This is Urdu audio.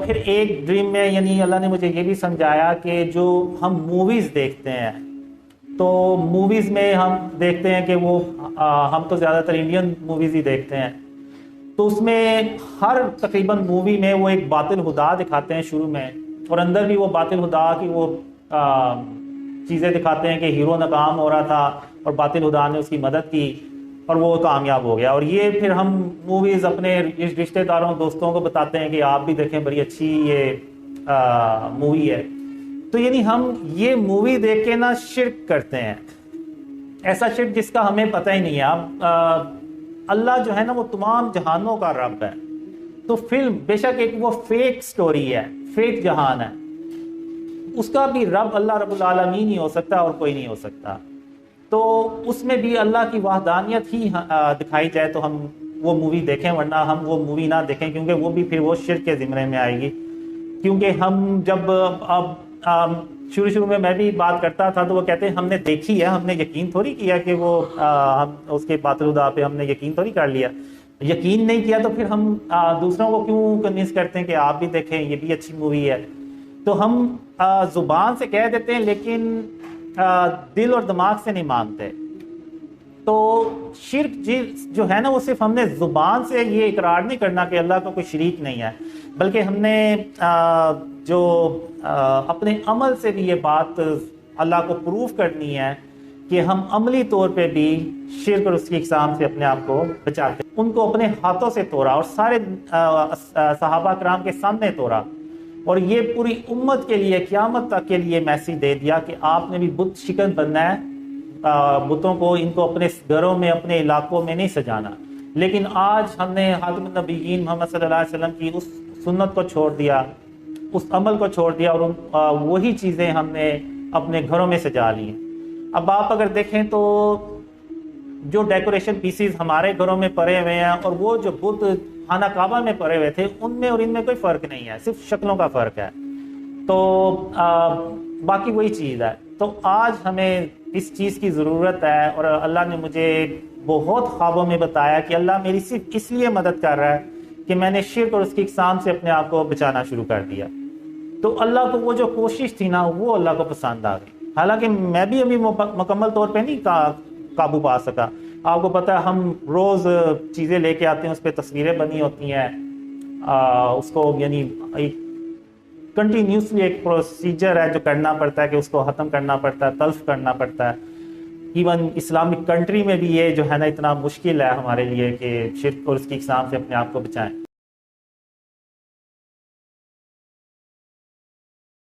پھر ایک ڈریم میں یعنی اللہ نے مجھے یہ بھی سمجھایا کہ جو ہم موویز دیکھتے ہیں تو موویز میں ہم دیکھتے ہیں کہ وہ ہم تو زیادہ تر انڈین موویز ہی دیکھتے ہیں، تو اس میں ہر تقریباً مووی میں وہ ایک باطل خدا دکھاتے ہیں شروع میں، اور اندر بھی وہ باطل خدا کی وہ چیزیں دکھاتے ہیں کہ ہیرو ناکام ہو رہا تھا اور باطل خدا نے اس کی مدد کی اور وہ کامیاب ہو گیا۔ اور یہ پھر ہم موویز اپنے رشتہ داروں دوستوں کو بتاتے ہیں کہ آپ بھی دیکھیں بڑی اچھی یہ مووی ہے۔ تو یعنی ہم یہ مووی دیکھ کے نا شرک کرتے ہیں، ایسا شرک جس کا ہمیں پتہ ہی نہیں ہے۔ اب اللہ جو ہے نا وہ تمام جہانوں کا رب ہے، تو فلم بے شک ایک وہ فیک سٹوری ہے، فیک جہان ہے، اس کا بھی رب اللہ رب العالمین ہی ہو سکتا ہے اور کوئی نہیں ہو سکتا۔ تو اس میں بھی اللہ کی وحدانیت ہی دکھائی جائے تو ہم وہ مووی دیکھیں، ورنہ ہم وہ مووی نہ دیکھیں، کیونکہ وہ بھی پھر وہ شرک کے زمرے میں آئے گی۔ کیونکہ ہم جب اب شروع میں میں بھی بات کرتا تھا تو وہ کہتے ہیں ہم نے دیکھی ہے، ہم نے یقین تھوڑی کیا کہ وہ ہم اس کے باطل خدا پہ ہم نے یقین تھوڑی کر لیا۔ یقین نہیں کیا تو پھر ہم دوسروں کو کیوں کنوینس کرتے ہیں کہ آپ بھی دیکھیں یہ بھی اچھی مووی ہے۔ تو ہم زبان سے کہہ دیتے ہیں لیکن دل اور دماغ سے نہیں مانتے۔ تو شرک جو ہے نا وہ صرف ہم نے زبان سے یہ اقرار نہیں کرنا کہ اللہ کا کوئی شریک نہیں ہے، بلکہ ہم نے جو اپنے عمل سے بھی یہ بات اللہ کو پروف کرنی ہے کہ ہم عملی طور پہ بھی شرک اور اس کی اقسام سے اپنے آپ کو بچاتے ہیں۔ ان کو اپنے ہاتھوں سے توڑا اور سارے صحابہ کرام کے سامنے توڑا، اور یہ پوری امت کے لیے قیامت تک کے لیے میسیج دے دیا کہ آپ نے بھی بت شکن بننا ہے، بتوں کو ان کو اپنے گھروں میں اپنے علاقوں میں نہیں سجانا۔ لیکن آج ہم نے خاتم النبیین محمد صلی اللہ علیہ وسلم کی اس سنت کو چھوڑ دیا، اس عمل کو چھوڑ دیا، اور وہی چیزیں ہم نے اپنے گھروں میں سجا لی ہیں۔ اب آپ اگر دیکھیں تو جو ڈیکوریشن پیسز ہمارے گھروں میں پڑے ہوئے ہیں اور وہ جو بت خانہ کعبہ میں پڑے ہوئے تھے ان میں اور ان میں کوئی فرق نہیں ہے، صرف شکلوں کا فرق ہے، تو باقی وہی چیز ہے۔ تو آج ہمیں اس چیز کی ضرورت ہے، اور اللہ نے مجھے بہت خوابوں میں بتایا کہ اللہ میری صرف اس لیے مدد کر رہا ہے کہ میں نے شرک اور اس کی اقسام سے اپنے آپ کو بچانا شروع کر دیا۔ تو اللہ کو وہ جو کوشش تھی نا وہ اللہ کو پسند آ گئی، حالانکہ میں بھی ابھی مکمل طور پہ نہیں قابو پا سکا۔ آپ کو پتہ ہے ہم روز چیزیں لے کے آتے ہیں، اس پہ تصویریں بنی ہوتی ہیں، اس کو یعنی ایک کنٹینیوسلی ایک پروسیجر ہے جو کرنا پڑتا ہے کہ اس کو ختم کرنا پڑتا ہے، تلف کرنا پڑتا ہے۔ ایون اسلامک کنٹری میں بھی یہ جو ہے نا اتنا مشکل ہے ہمارے لیے کہ شرک اور اس کی اقسام سے اپنے آپ کو بچائیں۔